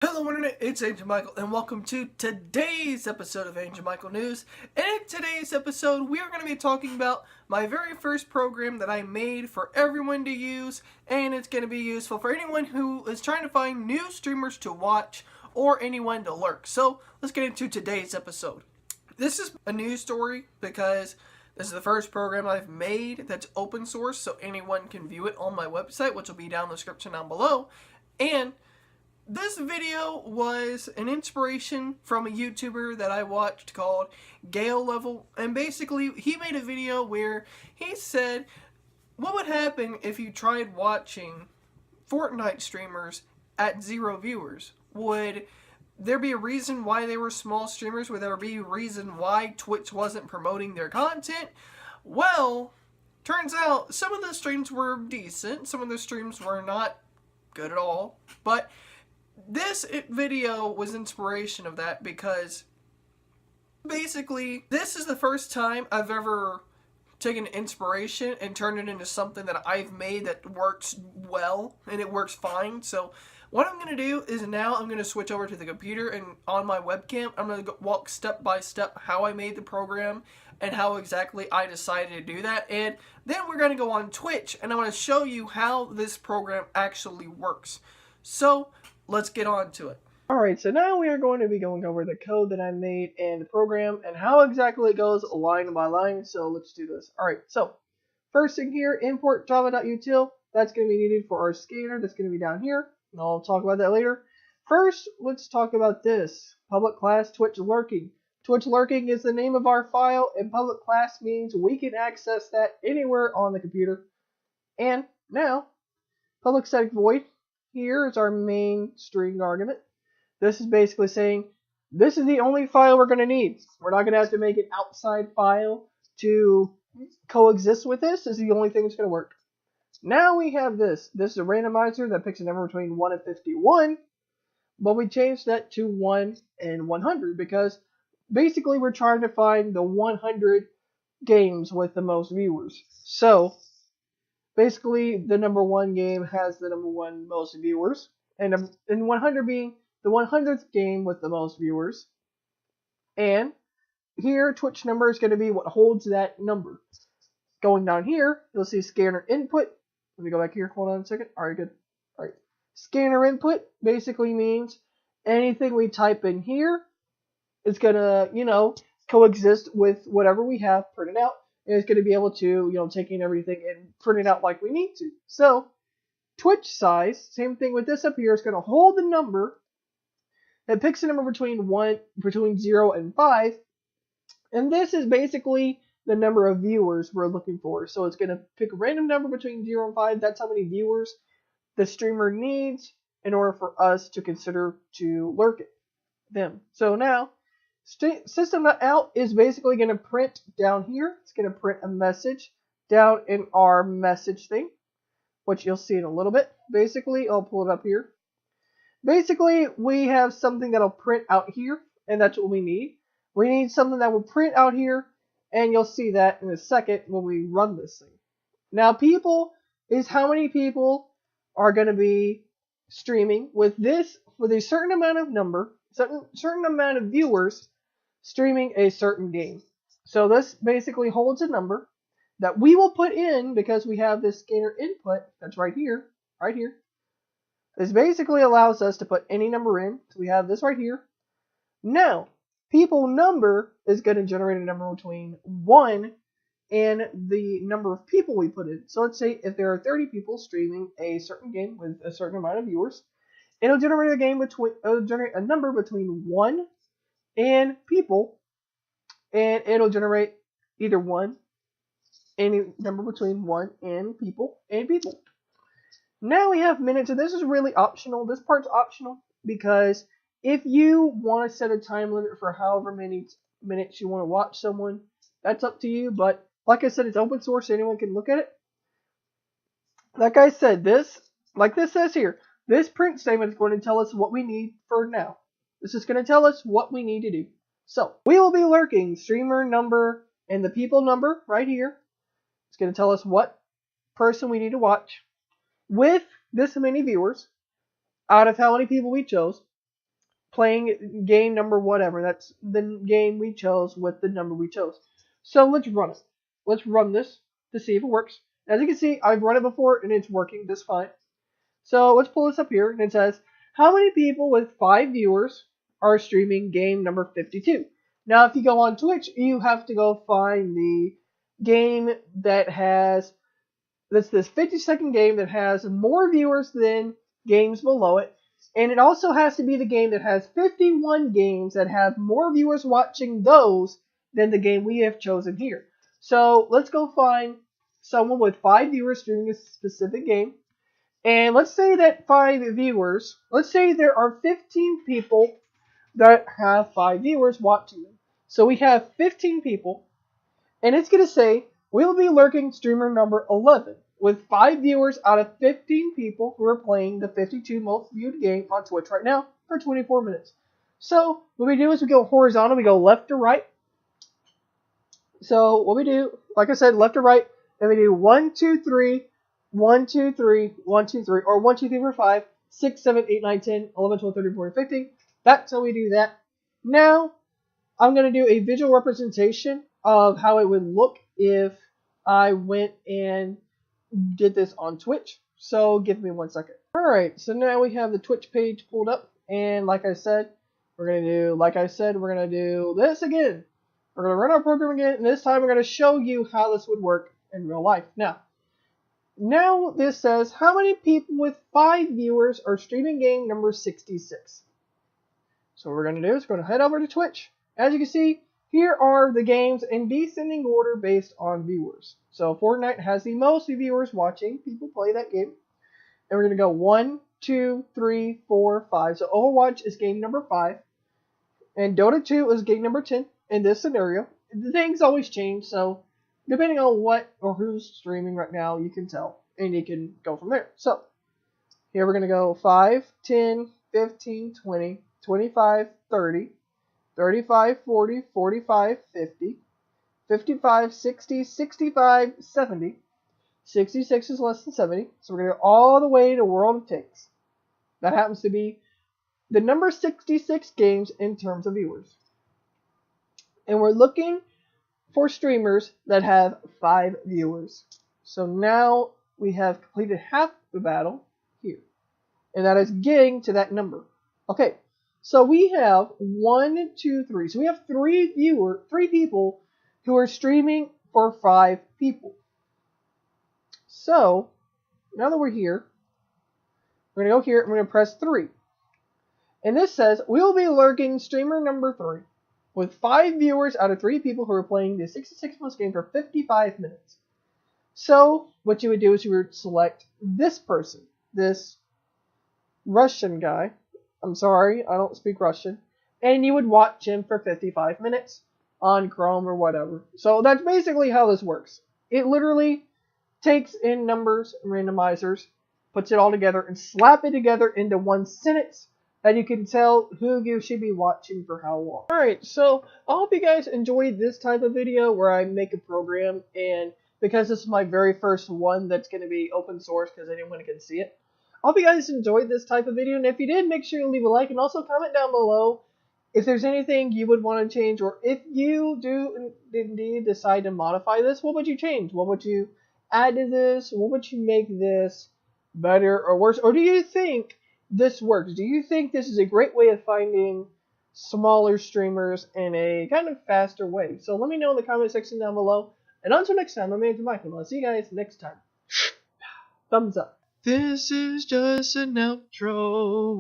Hello Internet, it's Angel Michael and welcome to today's episode of AndrewMycolNews. And in today's episode, we are going to be talking about my very first program that I made for everyone to use, and it's going to be useful for anyone who is trying to find new streamers to watch or anyone to lurk. So let's get into today's episode. This is a news story because this is the first program I've made that's open source, so anyone can view it on my website, which will be down in the description down below. And this video was an inspiration from a YouTuber that I watched called Gael Level, and basically he made a video where he said what would happen if you tried watching Fortnite streamers at 0 viewers. Would there be a reason why they were small streamers? Would there be a reason why Twitch wasn't promoting their content? Well, turns out some of the streams were decent, some of the streams were not good at all, but this video was inspiration of that because basically this is the first time I've ever taken inspiration and turned it into something that I've made that works well and it works fine. So what I'm going to do is now I'm going to switch over to the computer, and on my webcam I'm going to walk step by step how I made the program and how exactly I decided to do that. And then we're going to go on Twitch and I want to show you how this program actually works. So let's get on to it. Alright, so now we are going to be going over the code that I made and the program and how exactly it goes line by line. So let's do this. Alright, so first thing here, import java.util. That's going to be needed for our scanner. That's going to be down here, and I'll talk about that later. First, let's talk about this. Public class Twitch lurking. Twitch lurking is the name of our file, and public class means we can access that anywhere on the computer. And now, public static void. Here is our main string argument. This is basically saying this is the only file we're going to need. We're not going to have to make an outside file to coexist with this. This is the only thing that's going to work. Now we have this. This is a randomizer that picks a number between 1 and 51, but we changed that to 1 and 100 because basically we're trying to find the 100 games with the most viewers. So basically, the number 1 game has the number 1 most viewers, and 100 being the 100th game with the most viewers. And here, Twitch number is going to be what holds that number. Going down here, you'll see scanner input. Let me go back here. Hold on a second. All right, good. All right. Scanner input basically means anything we type in here is going to, coexist with whatever we have printed out. And it's going to be able to, take in everything and print it out like we need to. So, Twitch size, same thing with this up here, is going to hold the number that picks a number between 0 and 5. And this is basically the number of viewers we're looking for. So it's going to pick a random number between 0 and 5. That's how many viewers the streamer needs in order for us to consider to lurk them. So now, system.out is basically going to print down here. It's going to print a message down in our message thing, which you'll see in a little bit. Basically, I'll pull it up here. Basically, we have something that'll print out here, and that's what we need. We need something that will print out here, and you'll see that in a second when we run this thing. Now, people is how many people are going to be streaming with this, with a certain amount of number, certain amount of viewers streaming a certain game. So this basically holds a number that we will put in because we have this scanner input that's right here. This basically allows us to put any number in. So we have this right here. Now, people number is going to generate a number between 1 and the number of people we put in. So let's say if there are 30 people streaming a certain game with a certain amount of viewers, it'll generate a number between 1 and people, and it'll generate either any number between 1 and people. Now we have minutes, and this is really optional. This part's optional because if you want to set a time limit for however many minutes you want to watch someone, that's up to you. But like I said, it's open source, so anyone can look at it. Like I said, this says here, this print statement is going to tell us what we need for now. This is going to tell us what we need to do. So we will be lurking streamer number and the people number right here. It's going to tell us what person we need to watch with this many viewers out of how many people we chose. playing game number whatever. That's the game we chose with the number we chose. So let's run it. Let's run this to see if it works. As you can see, I've run it before and it's working just fine. So let's pull this up here, and it says, how many people with 5 viewers are streaming game number 52? Now, if you go on Twitch, you have to go find the game that has, that's this 50-second game that has more viewers than games below it, and it also has to be the game that has 51 games that have more viewers watching those than the game we have chosen here. So let's go find someone with 5 viewers streaming a specific game. And let's say that 5 viewers, let's say there are 15 people that have 5 viewers watching them. So we have 15 people, and it's going to say, we'll be lurking streamer number 11, with 5 viewers out of 15 people who are playing the 52 most viewed game on Twitch right now for 24 minutes. So what we do is we go horizontal, we go left to right. So what we do, like I said, left to right, and we do 1, 2, 3, 1, 2, 3, 1, 2, 3, or 1, 2, 3, 4, 5, 6, 7, 8, 9, 10, 11, 12, 13, 14, 15. That's how we do that. Now, I'm going to do a visual representation of how it would look if I went and did this on Twitch. So give me 1 second. Alright, so now we have the Twitch page pulled up. And like I said, we're going to do this again. We're going to run our program again. And this time we're going to show you how this would work in real life. Now this says, how many people with 5 viewers are streaming game number 66? So what we're going to do is we're going to head over to Twitch. As you can see, here are the games in descending order based on viewers. So Fortnite has the most viewers watching people play that game. And we're going to go 1, 2, 3, 4, 5. So Overwatch is game number 5. And Dota 2 is game number 10 in this scenario. The things always change, so depending on what or who's streaming right now, you can tell. And you can go from there. So here we're going to go 5, 10, 15, 20, 25, 30, 35, 40, 45, 50, 55, 60, 65, 70. 66 is less than 70. So we're going to go all the way to World of Tanks. That happens to be the number 66 games in terms of viewers. And we're looking for streamers that have 5 viewers. So now we have completed half the battle here. And that is getting to that number. Okay, so we have 1, 2, 3. So we have 3 people who are streaming for 5 people. So now that we're here, we're going to go here and we're going to press 3. And this says, we'll be lurking streamer number 3 with 5 viewers out of 3 people who are playing the 66 plus game for 55 minutes. So what you would do is you would select this person, this Russian guy. I'm sorry, I don't speak Russian. And you would watch him for 55 minutes on Chrome or whatever. So that's basically how this works. It literally takes in numbers and randomizers, puts it all together, and slap it together into one sentence that you can tell who you should be watching for how long. Alright, so I hope you guys enjoyed this type of video where I make a program, and because this is my very first one that's going to be open source because anyone can see it. I hope you guys enjoyed this type of video, and if you did, make sure you leave a like and also comment down below if there's anything you would want to change, or if you do indeed decide to modify this, what would you change? What would you add to this? What would you make this better or worse? Or do you think this works? Do you think this is a great way of finding smaller streamers in a kind of faster way? So let me know in the comment section down below. And until next time, I'm AndrewMycolNews. I'll see you guys next time. Thumbs up. This is just an outro.